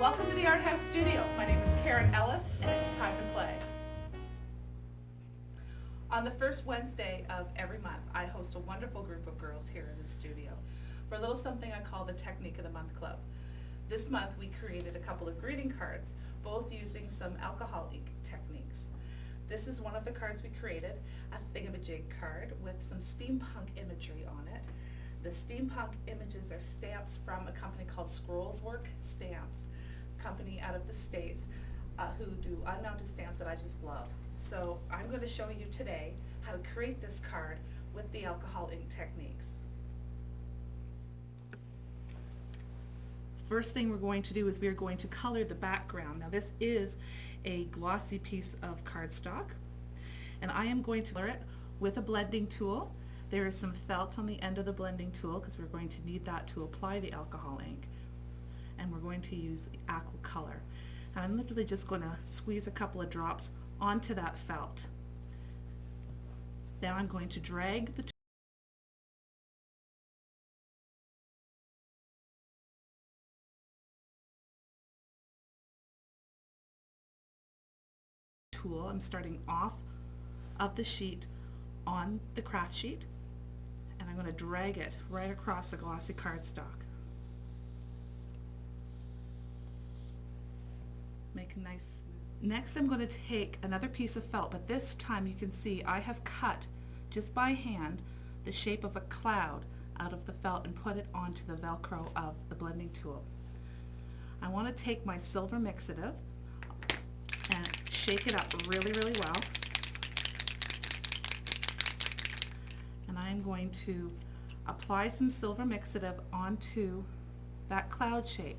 Welcome to the Art House Studio. My name is Karen Ellis, and it's time to play. On the first Wednesday of every month, I host a wonderful group of girls here in the studio for a little something I call the Technique of the Month Club. This month we created a couple of greeting cards, both using some alcohol ink techniques. This is one of the cards we created, a thingamajig card with some steampunk imagery on it. The steampunk images are stamps from a company called Scrollswork Stamps, a company out of the States who do unmounted stamps that I just love. So I'm going to show you today how to create this card with the alcohol ink techniques. First thing we're going to do is we are going to color the background. Now this is a glossy piece of cardstock, and I am going to color it with a blending tool. There is some felt on the end of the blending tool because we're going to need that to apply the alcohol ink. And we're going to use the aqua color. And I'm literally just going to squeeze a couple of drops onto that felt. Now I'm going to drag the tool. I'm starting off of the sheet on the craft sheet, and I'm going to drag it right across the glossy cardstock. Make a nice. Next I'm going to take another piece of felt, but this time you can see I have cut just by hand the shape of a cloud out of the felt and put it onto the Velcro of the blending tool. I want to take my silver mixative and shake it up really, really well. And I'm going to apply some silver mixative onto that cloud shape.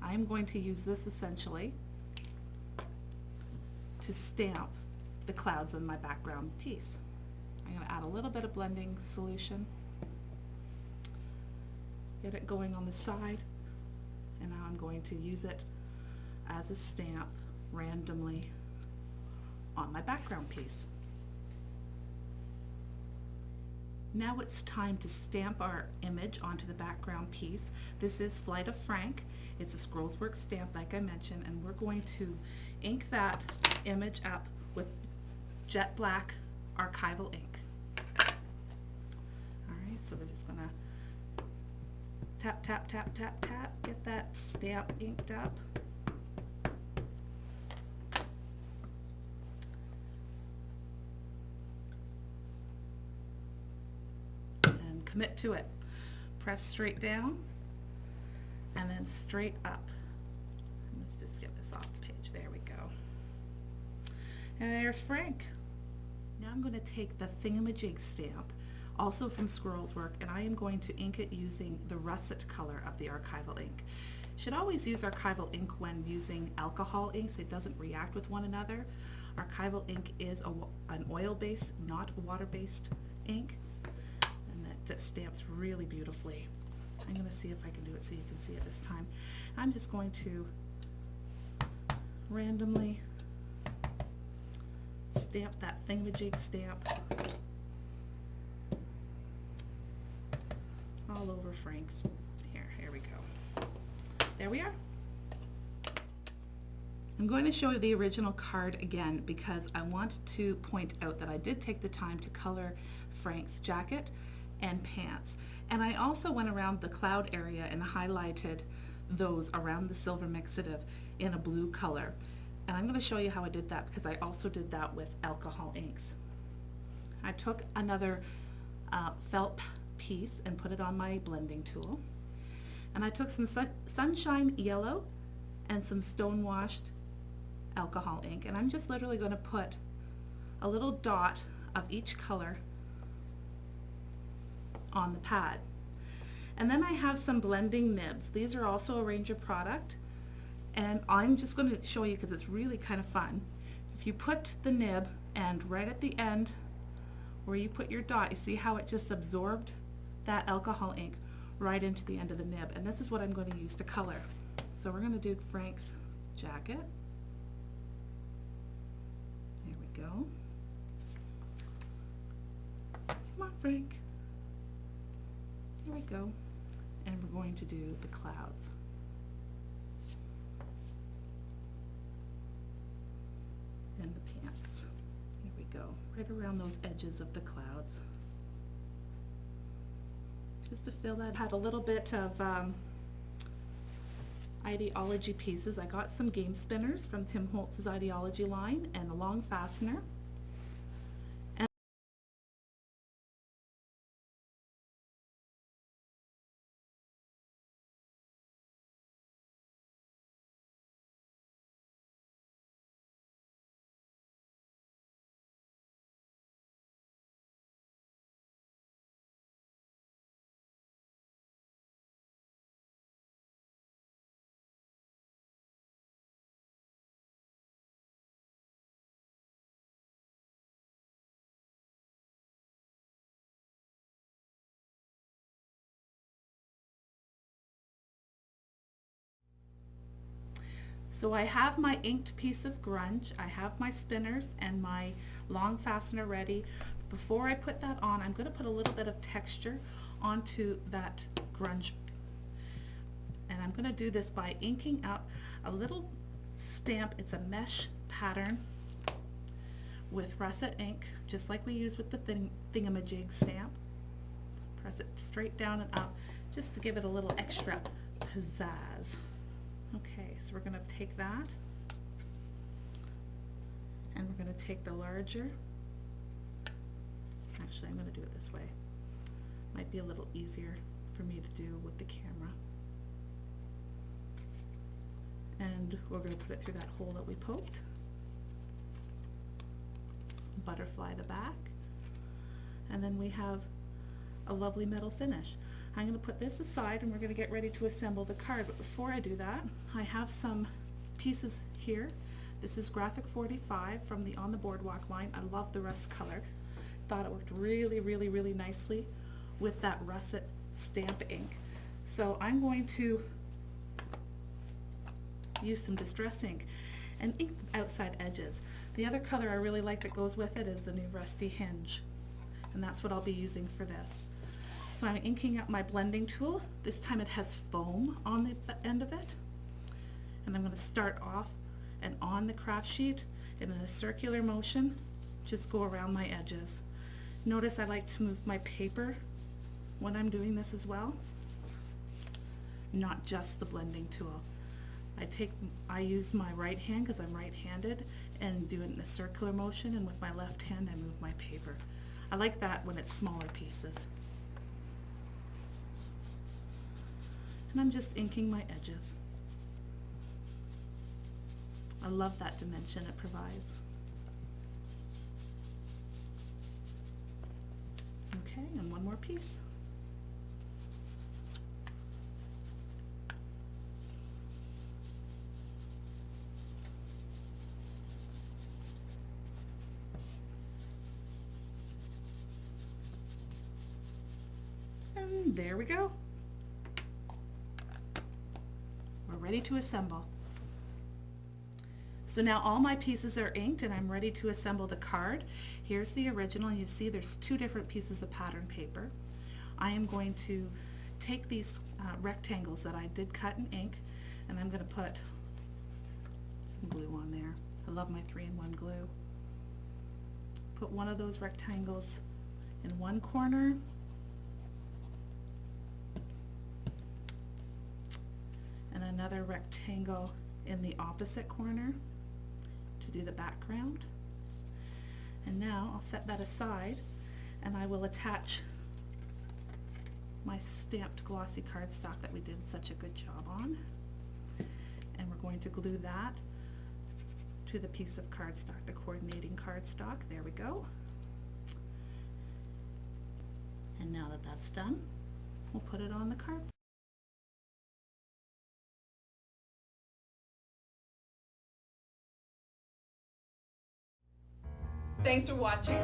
I'm going to use this essentially to stamp the clouds on my background piece. I'm going to add a little bit of blending solution, get it going on the side, and now I'm going to use it as a stamp randomly on my background piece. Now it's time to stamp our image onto the background piece. This is Flight of Frank. It's a Scrollswork stamp like I mentioned, and we're going to ink that image up with jet black archival ink. Alright, so we're just going to tap, tap, tap, tap, tap, get that stamp inked up. Commit to it. Press straight down and then straight up. Let's just get this off the page. There we go. And there's Frank. Now I'm going to take the thingamajig stamp, also from Scrollswork, and I am going to ink it using the russet color of the archival ink. You should always use archival ink when using alcohol inks. It doesn't react with one another. Archival ink is an oil-based, not water-based ink. That stamps really beautifully. I'm going to see if I can do it so you can see it this time. I'm just going to randomly stamp that thingamajig stamp all over Frank's. Here we go. There we are. I'm going to show you the original card again because I want to point out that I did take the time to color Frank's jacket and pants, and I also went around the cloud area and highlighted those around the silver mixative in a blue color, and I'm going to show you how I did that because I also did that with alcohol inks. I took another felt piece and put it on my blending tool, and I took some sunshine yellow and some stone-washed alcohol ink, and I'm just literally going to put a little dot of each color on the pad. And then I have some blending nibs. These are also a Ranger product, and I'm just going to show you because it's really kind of fun. If you put the nib and right at the end where you put your dot, you see how it just absorbed that alcohol ink right into the end of the nib, and this is what I'm going to use to color. So we're going to do Frank's jacket. There we go. Come on, Frank. There we go. And we're going to do the clouds. go, right around those edges of the clouds. Just to fill that. Had a little bit of ideology pieces. I got some game spinners from Tim Holtz's ideology line and a long fastener. So I have my inked piece of grunge, I have my spinners and my long fastener ready. Before I put that on, I'm going to put a little bit of texture onto that grunge. And I'm going to do this by inking up a little stamp. It's a mesh pattern with russet ink, just like we use with the thingamajig stamp. Press it straight down and up, just to give it a little extra pizzazz. Okay, so we're going to take that, and we're going to take the larger, actually I'm going to do it this way, might be a little easier for me to do with the camera, and we're going to put it through that hole that we poked, butterfly the back, and then we have a lovely metal finish. I'm going to put this aside and we're going to get ready to assemble the card, but before I do that, I have some pieces here. This is Graphic 45 from the On the Boardwalk line. I love the rust color. Thought it worked really, really, really nicely with that russet stamp ink. So I'm going to use some distress ink and ink the outside edges. The other color I really like that goes with it is the new Rusty Hinge, and that's what I'll be using for this. So I'm inking up my blending tool. This time it has foam on the end of it. And I'm going to start off and on the craft sheet and in a circular motion, just go around my edges. Notice I like to move my paper when I'm doing this as well, not just the blending tool. I use my right hand because I'm right-handed and do it in a circular motion, and with my left hand I move my paper. I like that when it's smaller pieces. And I'm just inking my edges. I love that dimension it provides. Okay, and one more piece. And there we go. We're ready to assemble. So now all my pieces are inked and I'm ready to assemble the card. Here's the original. You see there's two different pieces of pattern paper. I am going to take these rectangles that I did cut in ink, and I'm going to put some glue on there. I love my 3-in-1 glue. Put one of those rectangles in one corner, and another rectangle in the opposite corner to do the background. And now I'll set that aside and I will attach my stamped glossy cardstock that we did such a good job on. And we're going to glue that to the piece of cardstock, the coordinating cardstock. There we go. And now that that's done, we'll put it on the card. Thanks for watching.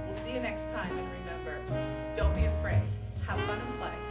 We'll see you next time, and remember, don't be afraid. Have fun and play.